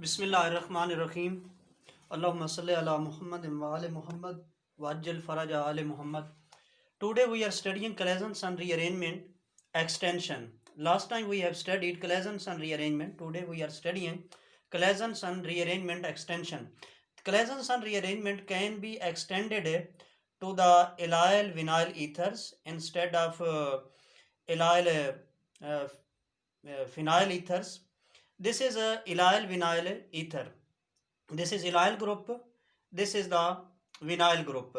बिस्मिल्लाहिर्रहमानिर्रहीम। Allahumma salli ala Muhammad wa ali Muhammad wa ajil faraja ali Muhammad. Today we are studying collisions and rearrangement extension. Last time we have studied collisions and rearrangement. Today we are studying collisions and rearrangement extension. Collisions and rearrangement can be extended to the allyl vinyl ethers instead of allyl phenyl ethers. This is a allyl vinyl ether. This is allyl group. This is the vinyl group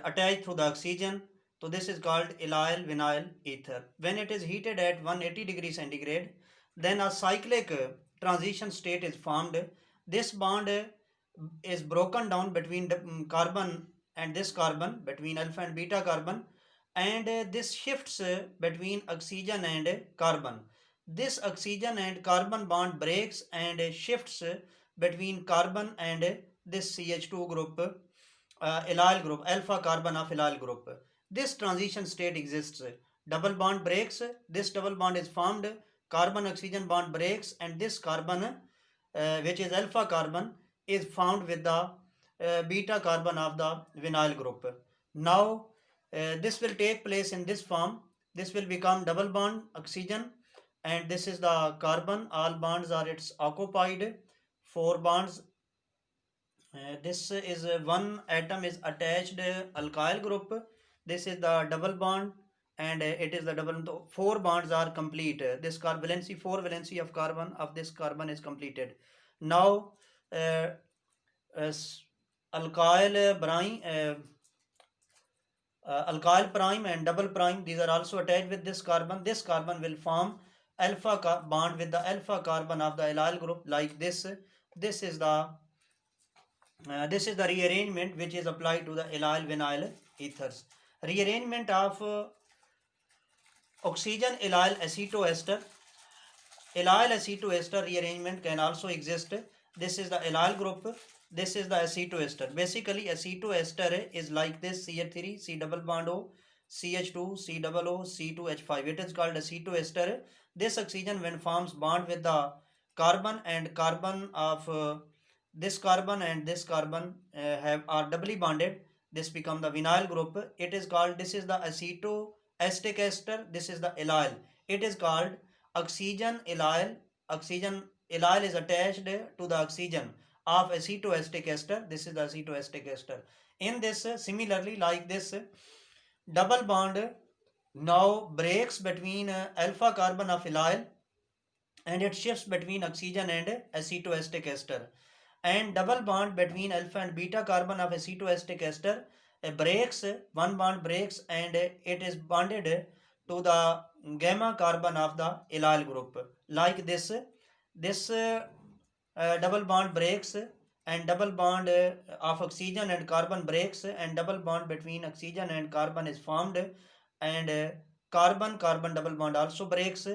attached to the oxygen. So this is called allyl vinyl ether. When it is heated at 180 degrees centigrade, then a cyclic transition state is formed. This bond is broken down between the carbon and this carbon, between alpha and beta carbon, and this shifts between oxygen and carbon. This oxygen and carbon bond breaks and shifts between carbon and this CH2 group, allyl group, alpha carbon of allyl group. This transition state exists. Double bond breaks, this double bond is formed, carbon oxygen bond breaks, and this carbon, which is alpha carbon, is found with the beta carbon of the vinyl group. Now, this will take place in this form. This will become double bond oxygen, and this is the carbon. All bonds are its occupied. Four bonds. This is one atom is attached alkyl group. This is the double bond, and it is the double. Four bonds are complete. This valency, four valency of carbon of this carbon is completed. Now, uh, alkyl brine. Alkyl prime and double prime, these are also attached with this carbon. This carbon will form alpha bond with the alpha carbon of the allyl group like this. This is the rearrangement which is applied to the allyl vinyl ethers. Rearrangement of oxygen allyl acetoester. Allyl acetoester rearrangement can also exist. This is the allyl group. This is the acetoester. Basically, acetoester is like this: CH3, C double bond O, CH2, C double O, C2H5. It is called acetoester. This oxygen, when forms bond with the carbon and carbon of this carbon and this carbon are doubly bonded, this become the vinyl group. It is called, this is the acetoacetic ester. This is the allyl. It is called oxygen allyl. Oxygen allyl is attached to the oxygen of acetoacetic ester. This is the acetoacetic ester. In this, similarly, like this, double bond now breaks between alpha carbon of allyl, and it shifts between oxygen and acetoacetic ester. And double bond between alpha and beta carbon of acetoacetic ester breaks, one bond breaks, and it is bonded to the gamma carbon of the allyl group like this. This double bond breaks, and double bond of oxygen and carbon breaks, and double bond between oxygen and carbon is formed, and carbon carbon double bond also breaks,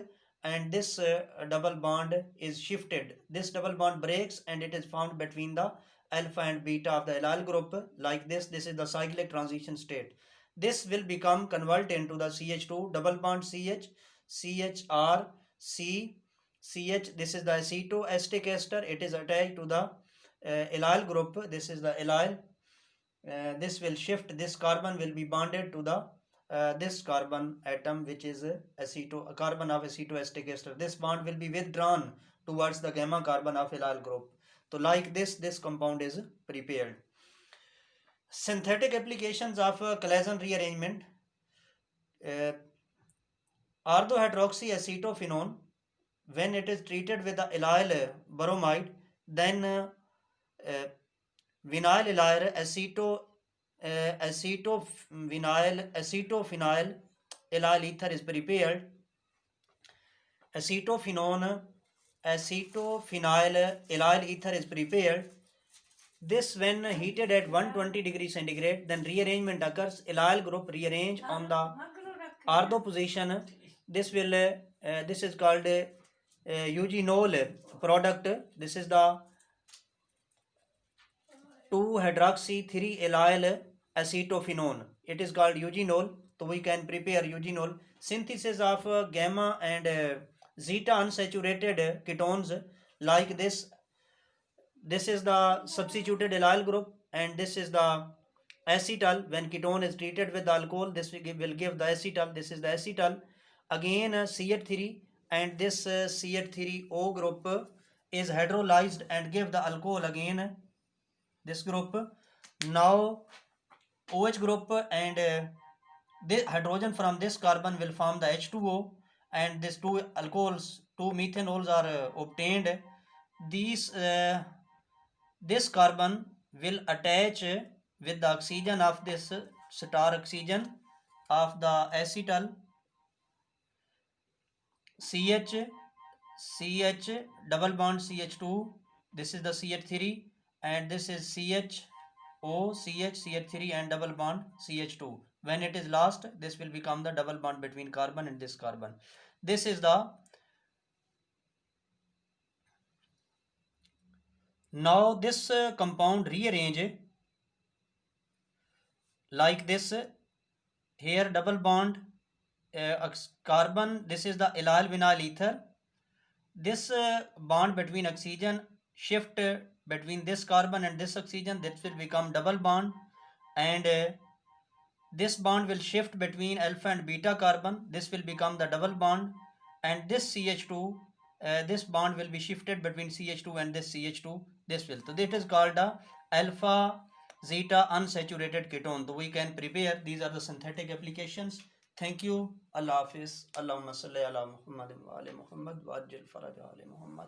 and this double bond is shifted. This double bond breaks, and it is found between the alpha and beta of the allyl group like this. This is the cyclic transition state. This will become converted into the CH2 double bond CH, CHR, C, CH. This is the acetoacetic ester. It is attached to the allyl group. This is the allyl. This will shift. This carbon will be bonded to the this carbon atom, which is carbon of acetoacetic ester. This bond will be withdrawn towards the gamma carbon of allyl group. So like this compound is prepared. Synthetic applications of collision rearrangement. Uh, Orthohydroxyacetophenone, when it is treated with the allyl bromide, then vinyl allyl acetophenyl allyl ether is prepared. Acetophenone acetophenyl allyl ether is prepared. This, when heated at 120 degrees centigrade, then rearrangement occurs. Allyl group rearrange on the ortho position. This will this is called eugenol product. This is the 2-hydroxy 3 allyl acetophenone. It is called eugenol. So we can prepare eugenol. Synthesis of gamma and zeta unsaturated ketones like this This is the substituted allyl group, and this is the acetal. When ketone is treated with the alcohol, this will give the acetal. This is the acetal. Again CH3, and this CH3O group is hydrolyzed and give the alcohol again, this group. Now OH group, and this hydrogen from this carbon will form the H2O, and these two alcohols, two methanols are obtained. These this carbon will attach with the oxygen of this star oxygen of the acetal CH, CH double bond CH2, this is the CH3, and this is CHO, CH3 and double bond CH2. When it is lost, this will become the double bond between carbon and this carbon. This is the, now this compound rearrange like this. Here double bond carbon, this is the allyl vinyl ether. This bond between oxygen shift between this carbon and this oxygen, that will become double bond, and this bond will shift between alpha and beta carbon, this will become the double bond, and this CH2, this bond will be shifted between CH2 and this CH2, this will, so this is called a alpha zeta unsaturated ketone. So we can prepare, these are the synthetic applications. Thank you. Allah Hafiz. Allahumma salli ala Muhammad wa ali Muhammad wa ajil faraj ali Muhammad.